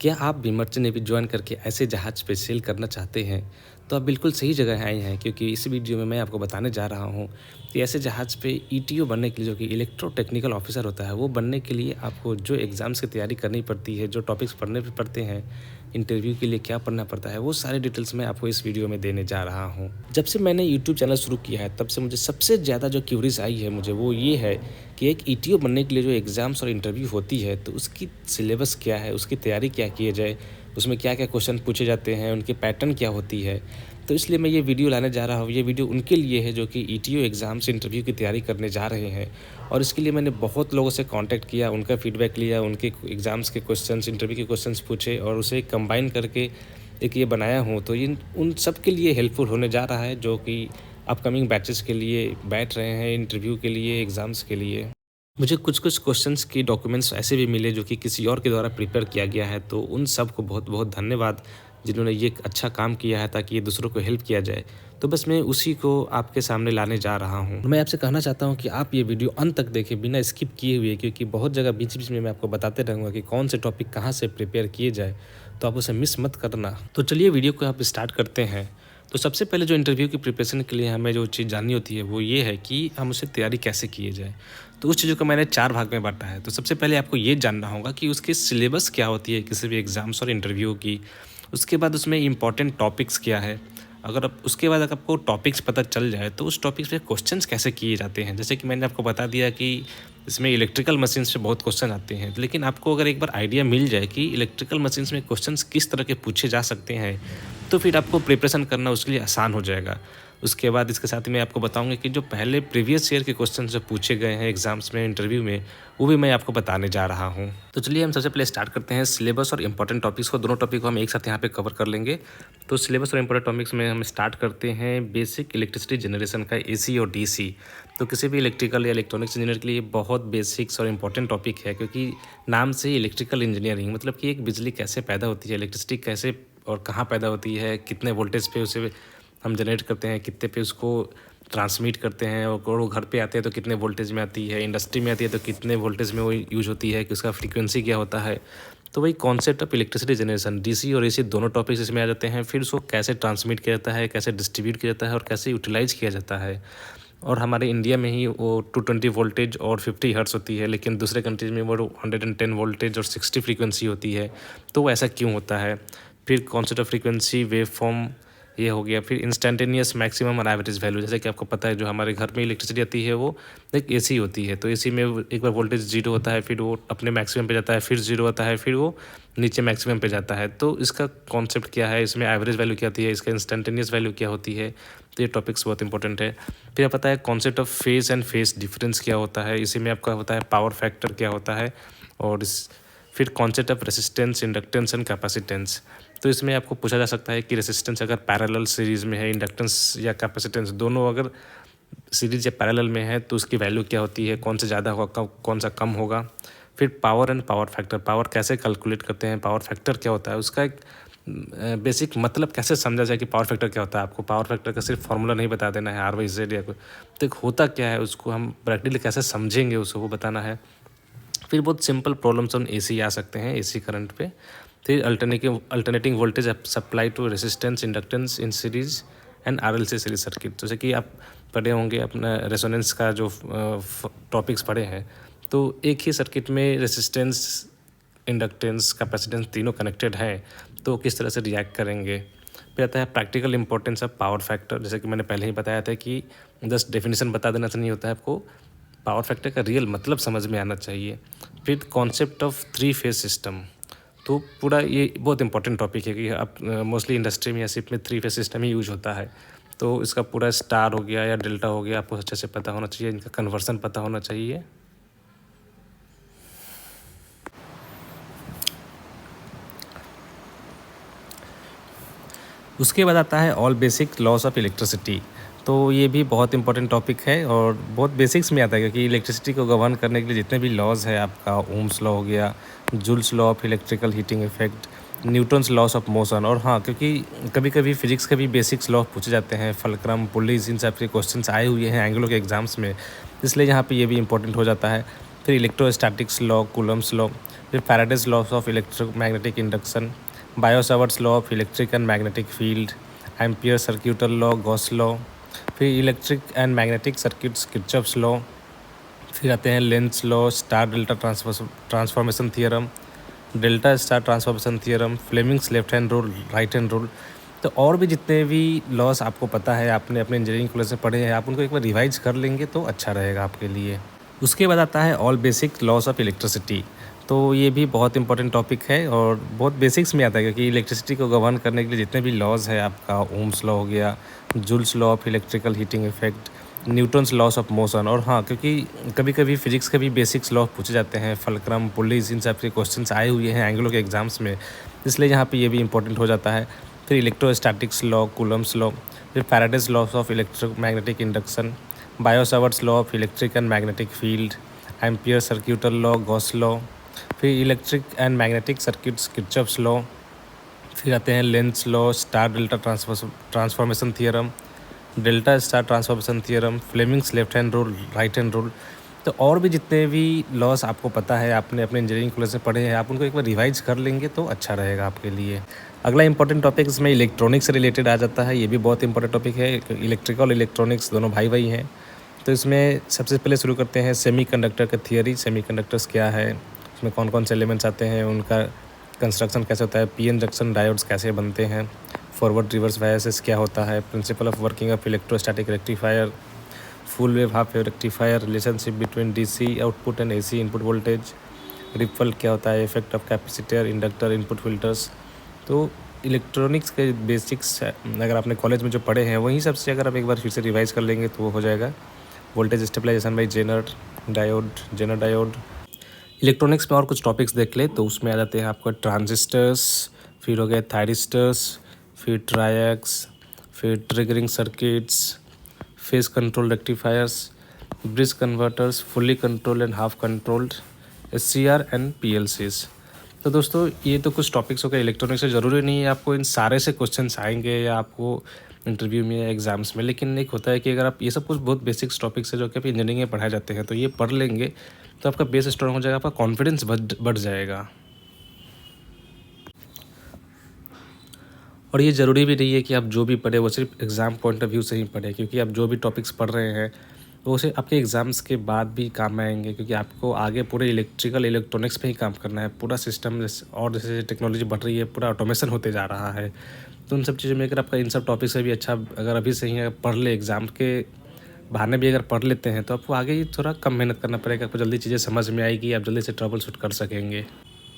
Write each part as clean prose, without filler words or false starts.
क्या आप भी मर्चेंट नेवी जॉइन करके ऐसे जहाज़ पे सेल करना चाहते हैं? तो आप बिल्कुल सही जगह आए हैं क्योंकि इस वीडियो में मैं आपको बताने जा रहा हूँ कि ऐसे जहाज़ पे ईटीओ बनने के लिए जो कि इलेक्ट्रो टेक्निकल ऑफिसर होता है, वो बनने के लिए आपको जो एग्ज़ाम्स की तैयारी करनी पड़ती है, जो टॉपिक्स पढ़ने भी पड़ते हैं, इंटरव्यू के लिए क्या पढ़ना पड़ता है, वो सारे डिटेल्स मैं आपको इस वीडियो में देने जा रहा हूँ। जब से मैंने यूट्यूब चैनल शुरू किया है, तब से मुझे सबसे ज़्यादा जो क्यूरीज आई है मुझे, वो ये है कि एक ईटीओ बनने के लिए जो एग्ज़ाम्स और इंटरव्यू होती है, तो उसकी सिलेबस क्या है, उसकी तैयारी क्या किए जाए, उसमें क्या-क्या क्वेश्चन पूछे जाते हैं, उनकी पैटर्न क्या होती है। तो इसलिए मैं ये वीडियो लाने जा रहा हूँ। ये वीडियो उनके लिए है जो कि ईटीओ एग्ज़ाम्स इंटरव्यू की तैयारी करने जा रहे हैं और इसके लिए मैंने बहुत लोगों से कॉन्टैक्ट किया, उनका फीडबैक लिया, उनके एग्ज़ाम्स के क्वेश्चंस, इंटरव्यू के क्वेश्चंस पूछे और उसे कंबाइन करके एक ये बनाया हूँ। तो इन उन सब के लिए हेल्पफुल होने जा रहा है जो कि अपकमिंग बैचेज़ के लिए बैठ रहे हैं, इंटरव्यू के लिए, एग्ज़ाम्स के लिए। मुझे कुछ-कुछ क्वेश्चंस की डॉक्यूमेंट्स ऐसे भी मिले जो कि किसी और के द्वारा प्रिपेयर किया गया है, तो उन सबको बहुत-बहुत धन्यवाद जिन्होंने ये एक अच्छा काम किया है ताकि ये दूसरों को हेल्प किया जाए। तो बस मैं उसी को आपके सामने लाने जा रहा हूँ। मैं आपसे कहना चाहता हूँ कि आप ये वीडियो अंत तक देखें बिना स्किप किए हुए, क्योंकि बहुत जगह बीच-बीच में मैं आपको बताते रहूँगा कि कौन से टॉपिक कहाँ से प्रिपेयर किए जाए, तो आप उसे मिस मत करना। तो चलिए वीडियो को आप स्टार्ट करते हैं। तो सबसे पहले जो इंटरव्यू की प्रिपरेशन के लिए हमें जो चीज़ जाननी होती है वो ये है कि हम उसे तैयारी कैसे किए जाए। तो उस चीज़ों को मैंने 4 भाग में बाँटा है। तो सबसे पहले आपको ये जानना होगा कि उसकी सिलेबस क्या होती है किसी भी एग्ज़ाम्स और इंटरव्यू की। उसके बाद उसमें इम्पोर्टेंट टॉपिक्स क्या है। अगर आप उसके बाद अगर आपको टॉपिक्स पता चल जाए तो उस टॉपिक्स पे क्वेश्चंस कैसे किए जाते हैं। जैसे कि मैंने आपको बता दिया कि इसमें इलेक्ट्रिकल मशीन्स पे बहुत क्वेश्चन आते हैं। लेकिन आपको अगर एक बार आइडिया मिल जाए कि इलेक्ट्रिकल मशीन्स में क्वेश्चंस किस तरह के पूछे जा सकते हैं, तो फिर आपको प्रिपरेशन करना उसके लिए आसान हो जाएगा। उसके बाद इसके साथ ही मैं आपको बताऊँगा कि जो पहले प्रीवियस ईयर के क्वेश्चन जो पूछे गए हैं एग्ज़ाम्स में, इंटरव्यू में, वो भी मैं आपको बताने जा रहा हूँ। तो चलिए हम सबसे पहले स्टार्ट करते हैं सिलेबस और इम्पोर्टेंट टॉपिक्स को। दोनों टॉपिक को हम एक साथ यहाँ पे कवर कर लेंगे। तो सिलेबस और इम्पोर्टेंट टॉपिक्स में हम स्टार्ट करते हैं बेसिक इलेक्ट्रिसिटी जनरेशन का, एसी और डीसी। तो किसी भी इलेक्ट्रिकल या इलेक्ट्रॉनिक्स इंजीनियर के लिए बहुत बेसिक्स और इम्पोर्टेंट टॉपिक है, क्योंकि नाम से ही इलेक्ट्रिकल इंजीनियरिंग मतलब कि एक बिजली कैसे पैदा होती है, इलेक्ट्रिसिटी कैसे और कहाँ पैदा होती है, कितने वोल्टेज पे उसे हम जनरेट करते हैं, कितने पे उसको ट्रांसमिट करते हैं और वो घर पे आते हैं तो कितने वोल्टेज में आती है, इंडस्ट्री में आती है तो कितने वोल्टेज में वो यूज होती है, कि उसका फ्रीक्वेंसी क्या होता है। तो वही concept of electricity generation, DC और एसी दोनों टॉपिक्स इसमें आ जाते हैं। फिर उसको कैसे ट्रांसमिट किया जाता है, कैसे डिस्ट्रीब्यूट किया जाता है और कैसे यूटिलाइज किया जाता है। और हमारे इंडिया में ही वो 220 वोल्टेज और 50 हर्ट्ज़ होती है, लेकिन दूसरे कंट्रीज़ में वो 110 वोल्टेज और 60 फ्रीक्वेंसी होती है। तो वो ऐसा क्यों होता है। फिर concept of frequency, wave form, ये हो गया। फिर इंस्टेंटेनियस मैक्सिमम और एवरेज वैल्यू, जैसे कि आपको पता है जो हमारे घर में इलेक्ट्रिसिटी आती है वो एक एसी होती है। तो एसी में एक बार वोल्टेज जीरो होता है, फिर वो अपने मैक्सिमम पे जाता है, फिर जीरो होता है, फिर वो नीचे मैक्सिमम पे जाता है। तो इसका कॉन्सेप्ट क्या है, इसमें एवरेज वैल्यू क्या होती है, इसका इंस्टेंटेनियस वैल्यू क्या होती है। तो ये टॉपिक्स बहुत इंपॉर्टेंट है। फिर पता है concept of phase and phase difference क्या होता है, इसी में आपका होता है पावर फैक्टर क्या होता है। और फिर concept of resistance, inductance and capacitance. तो इसमें आपको पूछा जा सकता है कि रेसिस्टेंस अगर पैरेलल सीरीज़ में है, इंडक्टेंस या कैपेसिटेंस दोनों अगर सीरीज या पैरेलल में है तो उसकी वैल्यू क्या होती है, कौन सा ज़्यादा होगा, कौन सा कम होगा। फिर power and power factor, power कैसे कैलकुलेट करते हैं, पावर फैक्टर क्या होता है, उसका एक बेसिक मतलब कैसे समझा जाए कि पावर फैक्टर क्या होता है। आपको पावर फैक्टर का सिर्फ फार्मूला नहीं बता देना है R/Z या कोई, तो एक होता क्या है उसको हम प्रैक्टिकली कैसे समझेंगे उसको वो बताना है। फिर बहुत सिंपल प्रॉब्लम्स ऑन एसी आ सकते हैं, एसी करंट पे। फिर alternating voltage supply to resistance, inductance in series and RLC series circuit. जैसे कि आप पढ़े होंगे अपना रेजोनेंस का जो टॉपिक्स पढ़े हैं, तो एक ही सर्किट में रेसिस्टेंस, इंडक्टेंस, कैपेसिटेंस तीनों कनेक्टेड हैं, तो किस तरह से रिएक्ट करेंगे। फिर आता है practical importance of power factor, जैसे कि मैंने पहले ही बताया था कि जस्ट डेफिनेशन बता देना से नहीं होता है, आपको पावर फैक्टर का रियल मतलब समझ में आना चाहिए। फिर कॉन्सेप्ट ऑफ 3 फेज सिस्टम, तो पूरा ये बहुत इंपॉर्टेंट टॉपिक है कि अब मोस्टली इंडस्ट्री में या शिप में 3 फेज सिस्टम ही यूज होता है। तो इसका पूरा स्टार हो गया या डेल्टा हो गया, आपको अच्छे से पता होना चाहिए, इनका कन्वर्सन पता होना चाहिए। उसके बाद आता है all basic loss of electricity. तो ये भी बहुत इंपॉर्टेंट टॉपिक है और बहुत बेसिक्स में आता है, क्योंकि इलेक्ट्रिसिटी को गवर्न करने के लिए जितने भी लॉज है, आपका ओम्स लॉ हो गया, joules law of electrical heating effect, Newton's loss of motion. और हाँ, क्योंकि कभी कभी फिजिक्स के भी बेसिक्स लॉ पूछे जाते हैं, फलक्रम, पुलीज, इन सब के क्वेश्चंस आए हुए हैं एंग्लो के एग्जाम्स में, इसलिए यहाँ पे ये भी इंपॉर्टेंट हो जाता है। फिर इलेक्ट्रोस्टैटिक्स लॉ, कूलम्स लॉ, फिर Faraday's laws of electromagnetic induction, Biot Savart's law of electric and magnetic field, Ampere circuital law, Gauss law, फिर electric and magnetic circuits, Kirchhoff's law, फिर आते हैं Lenz law, star delta transformation theorem, delta star transformation theorem, Fleming's left hand rule, right hand rule. तो और भी जितने भी loss आपको पता है, आपने अपने इंजीनियरिंग कॉलेज में पढ़े हैं, आप उनको एक बार रिवाइज कर लेंगे तो अच्छा रहेगा आपके लिए। उसके बाद आता है all basic loss of electricity. तो ये भी बहुत इंपॉर्टेंट टॉपिक है और बहुत बेसिक्स में आता है, क्योंकि इलेक्ट्रिसिटी को गवर्न करने के लिए जितने भी लॉज है, आपका ओम्स लॉ हो गया, joules law of electrical heating effect, Newton's loss of motion. और हाँ, क्योंकि कभी कभी फिजिक्स के भी बेसिक्स लॉ पूछे जाते हैं, फलक्रम, पुलिस, इन सब के क्वेश्चंस आए हुए हैं एंग्लो के एग्जाम्स में, इसलिए यहाँ पे ये भी इंपॉर्टेंट हो जाता है। फिर इलेक्ट्रोस्टैटिक्स लॉ, कूलम्स लॉ, फिर Faraday's laws of electromagnetic induction, Biot Savart's law of electric and magnetic field, Ampere circuital law, Gauss law, फिर electric and magnetic circuits, Kirchhoff's law, फिर आते हैं Lenz law, star delta transformation theorem, delta star transformation theorem, Fleming's left hand rule, right hand rule. तो और भी जितने भी loss आपको पता है, आपने अपने इंजीनियरिंग कॉलेज में पढ़े हैं, आप उनको एक बार रिवाइज कर लेंगे तो अच्छा रहेगा आपके लिए। अगला इंपॉर्टेंट टॉपिक इसमें इलेक्ट्रॉनिक्स से रिलेटेड आ जाता है। ये भी बहुत इंपॉर्टेंट टॉपिक है। इलेक्ट्रिकल और इलेक्ट्रॉनिक्स दोनों भाई भाई हैं। तो इसमें सबसे पहले शुरू करते हैं सेमीकंडक्टर का थियरी। सेमीकंडक्टर्स क्या है, उसमें कौन कौन से एलिमेंट्स आते हैं, उनका कंस्ट्रक्शन कैसे होता है, पीएन जंक्शन डायोड्स कैसे बनते हैं, फॉरवर्ड रिवर्स बायसेस क्या होता है, principle of working of electrostatic rectifier, full wave half wave rectifier, relationship between DC output and AC input voltage, ripple क्या होता है, effect of capacitor, inductor, input filters. तो इलेक्ट्रॉनिक्स के बेसिक्स अगर आपने कॉलेज में जो पढ़े हैं वहीं सबसे अगर आप एक बार फिर से रिवाइज कर लेंगे तो वो हो जाएगा। Voltage stabilization by zener diode, zener diode. Electronics में और कुछ टॉपिक्स देख ले तो उसमें आ जाते हैं आपका ट्रांजिस्टर्स, फिर हो गए थायरिस्टर्स, फिर ट्रायक्स, फिर triggering circuits, face control rectifiers, bridge converters, fully controlled and half controlled, SCR and पीएलसीज। तो दोस्तों ये तो कुछ टॉपिक्स हो गए इलेक्ट्रॉनिक्स से। ज़रूरी नहीं है आपको इन सारे से क्वेश्चंस आएंगे या आपको इंटरव्यू में या एग्जाम्स में, लेकिन एक होता है कि अगर आप ये सब कुछ बहुत बेसिक्स टॉपिक्स है जो कि आप इंजीनियरिंग में पढ़ाए जाते हैं, तो ये पढ़ लेंगे तो आपका बेस स्ट्रॉन्ग हो जाएगा, आपका कॉन्फिडेंस बढ़ जाएगा। और ये ज़रूरी भी नहीं है कि आप जो भी पढ़े वो सिर्फ एग्ज़ाम पॉइंट ऑफ व्यू से ही पढ़े, क्योंकि आप जो भी टॉपिक्स पढ़ रहे हैं वो सिर्फ आपके एग्ज़ाम्स के बाद भी काम आएंगे, क्योंकि आपको आगे पूरे इलेक्ट्रिकल इलेक्ट्रॉनिक्स पे ही काम करना है। पूरा सिस्टम और जैसे टेक्नोलॉजी बढ़ रही है, पूरा ऑटोमेशन होते जा रहा है। तो उन सब चीज़ों में अगर आपका इन सब टॉपिक से भी अच्छा अगर अभी से ही पढ़ ले, एग्ज़ाम के बहाने भी अगर पढ़ लेते हैं, तो आपको आगे ही थोड़ा कम मेहनत करना पड़ेगा, आपको जल्दी चीज़ें समझ में आएगी, आप जल्दी से ट्रबल शूट कर सकेंगे।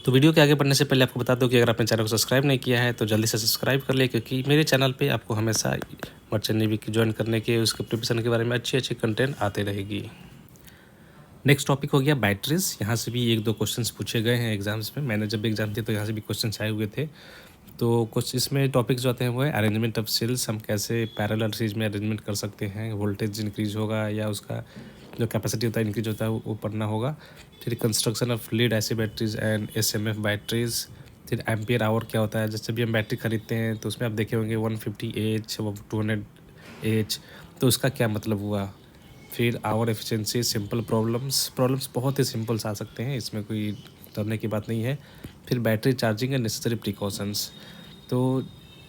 तो वीडियो के आगे बढ़ने से पहले आपको बता दूं कि अगर आपने चैनल को सब्सक्राइब नहीं किया है तो जल्दी से सब्सक्राइब कर ले, क्योंकि मेरे चैनल पे आपको हमेशा मर्चेंट नेवी की ज्वाइन करने के, उसके प्रिपरेशन के बारे में अच्छी अच्छी कंटेंट आते रहेगी। नेक्स्ट टॉपिक हो गया बैटरीज। यहाँ से भी एक दो क्वेश्चंस पूछे गए हैं एग्जाम्स में। मैंने जब एग्जाम दिए तो यहाँ से भी क्वेश्चंस आए हुए थे। तो कुछ इसमें टॉपिक्स जो आते हैं वो है अरेंजमेंट ऑफ सेल्स, हम कैसे पैरेलल सीरीज में अरेंजमेंट कर सकते हैं, वोल्टेज इंक्रीज होगा या उसका जो कैपेसिटी होता है इंक्रीज होता है वो पढ़ना होगा। फिर construction of lead acid batteries and SMF batteries. फिर एम्पियर आवर क्या होता है, जैसे भी हम बैटरी खरीदते हैं तो उसमें आप देखे होंगे 150H 200H, तो उसका क्या मतलब हुआ। फिर आवर एफिशिएंसी, सिंपल प्रॉब्लम्स बहुत ही सिंपल्स आ सकते हैं, इसमें कोई डरने की बात नहीं है। फिर battery charging and necessary precautions. तो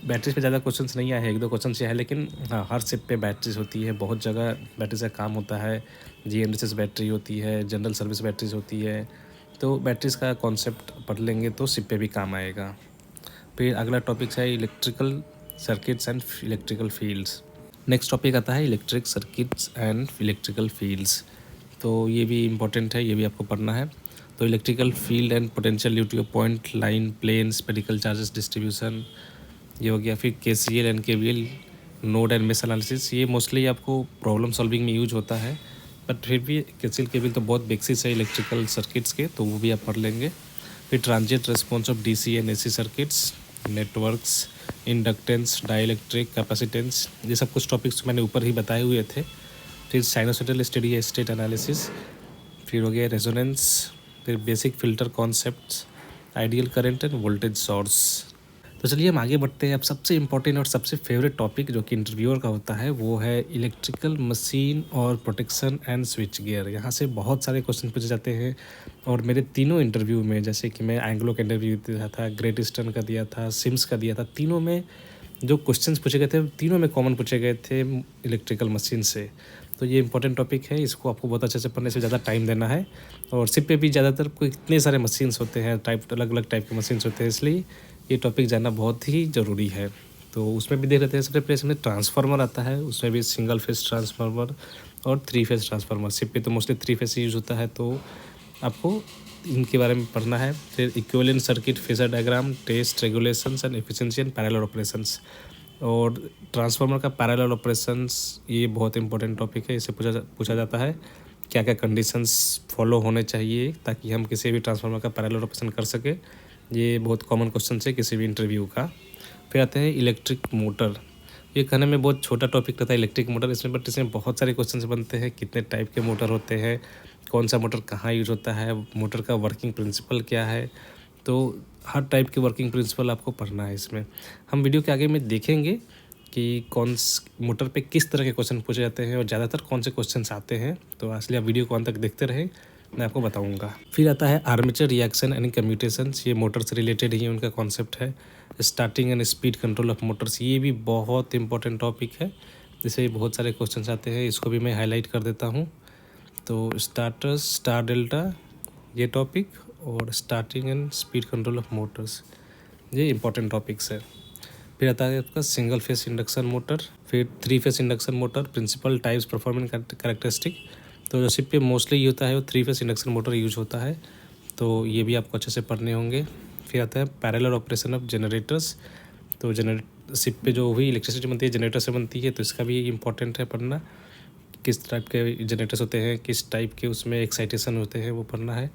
बैटरीज पे ज़्यादा क्वेश्चंस नहीं आए हैं, एक दो क्वेश्चन ये है, लेकिन हाँ हर शिप पे बैटरीज होती है, बहुत जगह बैटरीज का काम होता है। जीएनडीसी बैटरी होती है, जनरल सर्विस बैटरीज होती है। तो बैटरीज का कॉन्सेप्ट पढ़ लेंगे तो शिप पे भी काम आएगा। फिर अगला टॉपिक है electrical circuits and electrical fields. Next topic आता है electric circuits and electrical fields. तो ये भी इम्पोर्टेंट है, ये भी आपको पढ़ना है। तो electrical field and potential due to point line plane spherical charges distribution, ये हो गया। फिर KCL and KVL, node and mesh analysis, ये मोस्टली आपको प्रॉब्लम सॉल्विंग में यूज होता है, बट फिर भी केसीएल केवीएल तो बहुत बेसिक्स है इलेक्ट्रिकल सर्किट्स के, तो वो भी आप पढ़ लेंगे। फिर transient response of DC and AC circuits, networks, inductance, dielectric, capacitance, ये सब कुछ टॉपिक्स मैंने ऊपर ही बताए हुए थे। फिर साइनोसॉइडल स्टेडी स्टेट एनालिसिस, फिर हो गया रेजोनेंस, फिर basic filter concepts, ideal current end voltage source. तो चलिए हम आगे बढ़ते हैं। अब सबसे इम्पोर्टेंट और सबसे फेवरेट टॉपिक जो कि इंटरव्यूअर का होता है वो है इलेक्ट्रिकल मशीन और प्रोटेक्शन एंड स्विच गियर। यहाँ से बहुत सारे क्वेश्चन पूछे जाते हैं और मेरे तीनों इंटरव्यू में, जैसे कि मैं एंग्लो का इंटरव्यू दिया था, ग्रेट ईस्टर्न का दिया था, सिम्स का दिया था, तीनों में जो क्वेश्चंस पूछे गए थे तीनों में कॉमन पूछे गए थे इलेक्ट्रिकल मशीन से। तो ये इंपॉर्टेंट टॉपिक है, इसको आपको बहुत अच्छे से पढ़ने से ज़्यादा टाइम देना है। और सिप पे भी ज़्यादातर कोई इतने सारे मशीन्स होते हैं, टाइप अलग अलग टाइप के मशीन्स होते हैं, इसलिए ये टॉपिक जानना बहुत ही ज़रूरी है। तो उसमें भी देख लेते हैं। सबसे पहले इसमें ट्रांसफार्मर आता है, उसमें भी सिंगल फेस ट्रांसफार्मर और 3 फेस ट्रांसफार्मर। सिप पे तो मोस्टली 3 फेस यूज़ होता है, तो आपको इनके बारे में पढ़ना है। फिर equivalent circuit, phasor diagram, test, regulations and efficiency and parallel operations. और ट्रांसफार्मर का पैरेलल ऑपरेशंस ये बहुत इंपॉर्टेंट टॉपिक है। इसे पूछा जाता है क्या क्या कंडीशंस फॉलो होने चाहिए ताकि हम किसी भी ट्रांसफार्मर का पैरेलल ऑपरेशन कर सके। ये बहुत कॉमन क्वेश्चन है किसी भी इंटरव्यू का। फिर आते हैं इलेक्ट्रिक मोटर। ये कहने में बहुत छोटा टॉपिक रहता है इलेक्ट्रिक मोटर इसमें, बट इसमें बहुत सारे क्वेश्चन बनते हैं। कितने टाइप के मोटर होते हैं, कौन सा मोटर कहाँ यूज होता है, मोटर का वर्किंग प्रिंसिपल क्या है। तो हर टाइप के वर्किंग प्रिंसिपल आपको पढ़ना है इसमें। हम वीडियो के आगे में देखेंगे कि मोटर पे किस तरह के क्वेश्चन पूछे जाते हैं और ज़्यादातर कौन से क्वेश्चन आते हैं। तो इसलिए आप वीडियो को अंत तक देखते रहें, मैं आपको बताऊंगा। फिर आता है आर्मेचर रिएक्शन एंड कम्यूटेशंस। ये मोटर से रिलेटेड ही उनका कॉन्सेप्ट है। Starting and speed control of Motors, ये भी बहुत इंपॉर्टेंट टॉपिक है, जिससे बहुत सारे क्वेश्चन आते हैं। इसको भी मैं हाईलाइट कर देता हूँ। तो स्टार्टर्स, स्टार डेल्टा, ये टॉपिक, और starting and speed control of Motors, ये इंपॉर्टेंट टॉपिक्स है। फिर आता है आपका सिंगल फेस इंडक्शन मोटर, फिर 3 phase induction motor, principle types, performance characteristic. तो जो सिप पे मोस्टली होता है वो 3 फेस इंडक्शन मोटर यूज होता है, तो ये भी आपको अच्छे से पढ़ने होंगे। फिर आता है पैरेलल ऑपरेशन ऑफ जनरेटर्स। तो सिप पे जो हुई इलेक्ट्रिसिटी बनती है जनरेटर से बनती है, तो इसका भी इंपॉर्टेंट है पढ़ना। किस टाइप के जनरेटर्स होते हैं, किस टाइप के उसमें एक्साइटेशन होते हैं, वो पढ़ना है।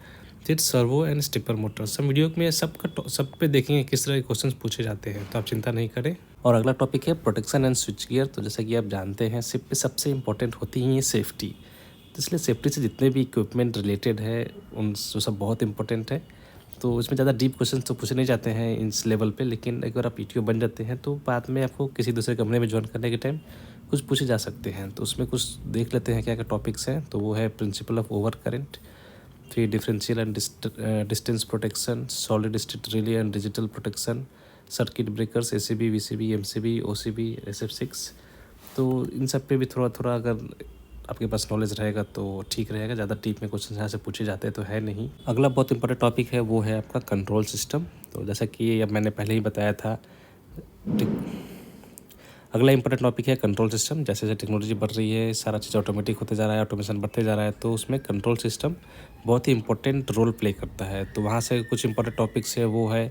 फिर सर्वो एंड स्टेपर मोटर, सब वीडियो में सब पे देखेंगे किस तरह के क्वेश्चन पूछे जाते हैं, तो आप चिंता नहीं करें। और अगला टॉपिक है प्रोटेक्शन एंड स्विच गियर। तो जैसा कि आप जानते हैं सिप पे सबसे इंपॉर्टेंट होती है ये सेफ्टी, तो इसलिए सेफ्टी से जितने भी इक्विपमेंट रिलेटेड है उन सब बहुत इंपॉर्टेंट है। तो इसमें ज़्यादा डीप क्वेश्चन तो पूछे नहीं जाते हैं इस लेवल पे, लेकिन अगर आप ईटीओ बन जाते हैं तो बाद में आपको किसी दूसरे कंपनी में ज्वाइन करने के टाइम कुछ पूछे जा सकते हैं। तो उसमें कुछ देख लेते हैं क्या क्या टॉपिक्स हैं। तो वो है प्रिंसिपल ऑफ ओवर करंट, फिर differential and distance protection, solid state relay and digital protection, circuit breakers, ACB, VCB, MCB, OCB, SF6। तो इन सब पे भी थोड़ा थोड़ा अगर आपके पास नॉलेज रहेगा तो ठीक रहेगा। ज़्यादा डीप में क्वेश्चन यहाँ से पूछे जाते हैं तो है नहीं। अगला बहुत इंपॉर्टेंट टॉपिक है वो है आपका कंट्रोल सिस्टम। तो जैसा कि अब मैंने पहले ही बताया था, अगला इंपॉर्टेंट टॉपिक है कंट्रोल सिस्टम। जैसे जैसे टेक्नोलॉजी बढ़ रही है, सारा चीज़ ऑटोमेटिक होते जा रहा है, ऑटोमेशन बढ़ते जा रहा है, तो उसमें कंट्रोल सिस्टम बहुत ही इंपॉर्टेंट रोल प्ले करता है। तो वहाँ से कुछ इंपॉर्टेंट टॉपिक्स है वो है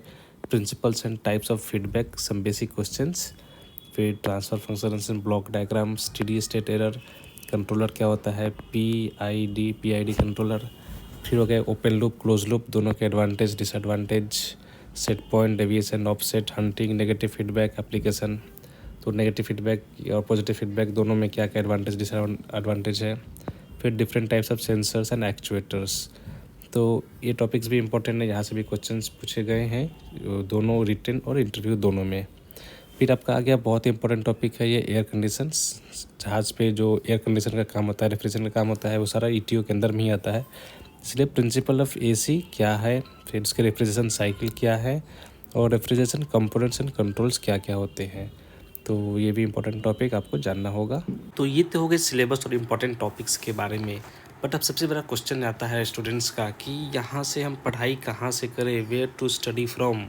principles and types of feedback, some basic questions, फिर transfer function, block diagram, steady state error, controller क्या होता है, PID कंट्रोलर, फिर हो गया ओपन लूप, क्लोज लूप, दोनों के advantage disadvantage, set point, deviation, offset, hunting, negative feedback application. तो नेगेटिव फीडबैक और पॉजिटिव फीडबैक दोनों में क्या क्या एडवांटेज डिसएडवांटेज है। फिर different types of sensors and actuators. तो ये टॉपिक्स भी इंपॉर्टेंट है, यहाँ से भी क्वेश्चंस पूछे गए हैं दोनों रिटन और इंटरव्यू दोनों में। फिर आपका आ गया बहुत ही इंपॉर्टेंट टॉपिक है ये एयर कंडीशंस। जहाज़ पे जो एयर कंडीशन का काम होता है, रेफ्रिजरेशन का काम होता है, वो सारा ईटीओ के अंदर में ही आता है। इसलिए प्रिंसिपल ऑफ AC क्या है, फिर इसके रेफ्रिजरेशन साइकिल क्या है, और रेफ्रिजरेशन कंपोनेंट्स एंड कंट्रोल्स क्या क्या होते हैं। तो ये भी इंपॉर्टेंट टॉपिक आपको जानना होगा। तो ये तो हो गए सिलेबस और इम्पॉर्टेंट टॉपिक्स के बारे में। बट अब सबसे बड़ा क्वेश्चन आता है स्टूडेंट्स का कि यहाँ से हम पढ़ाई कहाँ से करें, वेयर टू स्टडी फ्रॉम।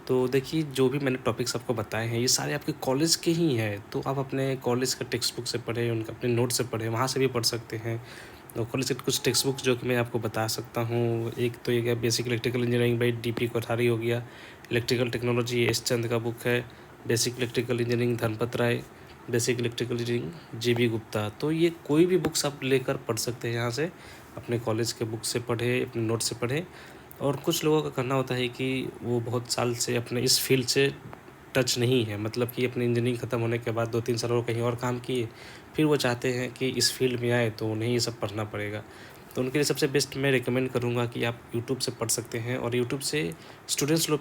तो देखिए जो भी मैंने टॉपिक्स आपको बताए हैं ये सारे आपके कॉलेज के ही हैं, तो आप अपने कॉलेज का टेक्स्ट बुक से पढ़ें, उनका अपने नोट से पढ़ें, वहाँ से भी पढ़ सकते हैं। तो कॉलेज के कुछ टेक्स्ट बुक्स जो कि मैं आपको बता सकता हूँ, एक तो ये basic electrical engineering by DP Kothari हो गया, इलेक्ट्रिकल टेक्नोलॉजी S चंद का बुक है, basic electrical engineering Dhanpat Rai, basic electrical engineering JB Gupta. तो ये कोई भी बुक्स आप लेकर पढ़ सकते हैं यहाँ से, अपने कॉलेज के बुक से पढ़े, अपने नोट से पढ़े। और कुछ लोगों का कहना होता है कि वो बहुत साल से अपने इस फील्ड से टच नहीं है, मतलब कि अपनी इंजीनियरिंग ख़त्म होने के बाद 2-3 साल और कहीं और काम किए, फिर वो चाहते हैं कि इस फील्ड में आए तो उन्हें ये सब पढ़ना पड़ेगा। तो उनके लिए सबसे बेस्ट मैं रिकमेंड करूँगा कि आप यूट्यूब से पढ़ सकते हैं और यूट्यूब से स्टूडेंट्स लोग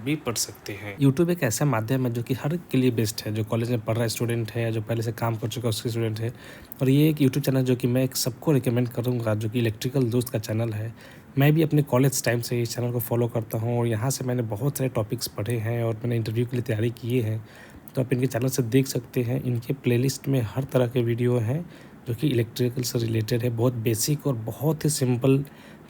भी पढ़ सकते हैं। यूट्यूब एक ऐसा माध्यम है जो कि हर एक के लिए बेस्ट है, जो कॉलेज में पढ़ रहा स्टूडेंट है या जो पहले से काम कर चुका उसके स्टूडेंट है। और ये एक यूट्यूब चैनल जो कि मैं एक सबको रिकमेंड करूँगा, जो कि इलेक्ट्रिकल दोस्त का चैनल है। मैं भी अपने कॉलेज टाइम से इस चैनल को फॉलो करता हूँ और यहाँ से मैंने बहुत सारे टॉपिक्स पढ़े हैं और मैंने इंटरव्यू के लिए तैयारी किए हैं। तो आप इनके चैनल से देख सकते हैं, इनके प्लेलिस्ट में हर तरह के वीडियो हैं जो कि इलेक्ट्रिकल से रिलेटेड है। बहुत बेसिक और बहुत ही सिंपल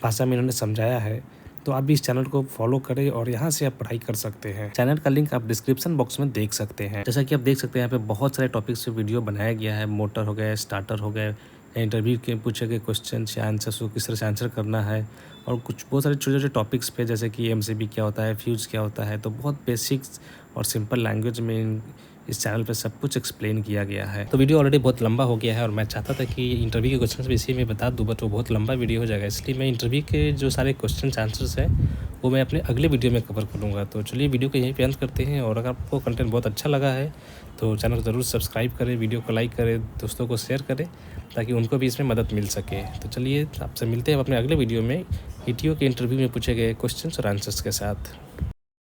भाषा में इन्होंने समझाया है। तो आप भी इस चैनल को फॉलो करें और यहाँ से आप पढ़ाई कर सकते हैं। चैनल का लिंक आप डिस्क्रिप्शन बॉक्स में देख सकते हैं। जैसा कि आप देख सकते हैं, यहाँ पे बहुत सारे टॉपिक्स पे वीडियो बनाया गया है। मोटर हो गया, स्टार्टर हो गए, इंटरव्यू के पूछे गए क्वेश्चन या आंसर्स को किस तरह से आंसर करना है, और कुछ बहुत सारे छोटे छोटे टॉपिक्स पे, जैसे कि एमसीबी क्या होता है, फ्यूज क्या होता है। तो बहुत बेसिक्स और सिंपल लैंग्वेज में इस चैनल पे सब कुछ एक्सप्लेन किया गया है। तो वीडियो ऑलरेडी बहुत लंबा हो गया है और मैं चाहता था कि इंटरव्यू के क्वेश्चन भी इसी में बता दूँ, बट वो बहुत लंबा वीडियो हो जाएगा, इसलिए मैं इंटरव्यू के जो सारे क्वेश्चन आंसर्स हैं वो मैं अपने अगले वीडियो में कवर करूँगा। तो चलिए वीडियो को यहीं पे अंत करते हैं, और अगर आपको कंटेंट बहुत अच्छा लगा है तो चैनल को ज़रूर सब्सक्राइब करें, वीडियो को लाइक करें, दोस्तों को शेयर करें ताकि उनको भी इसमें मदद मिल सके। तो चलिए आपसे मिलते हैं अपने अगले वीडियो में ईटीओ के इंटरव्यू में पूछे गए क्वेश्चन और आंसर्स के साथ।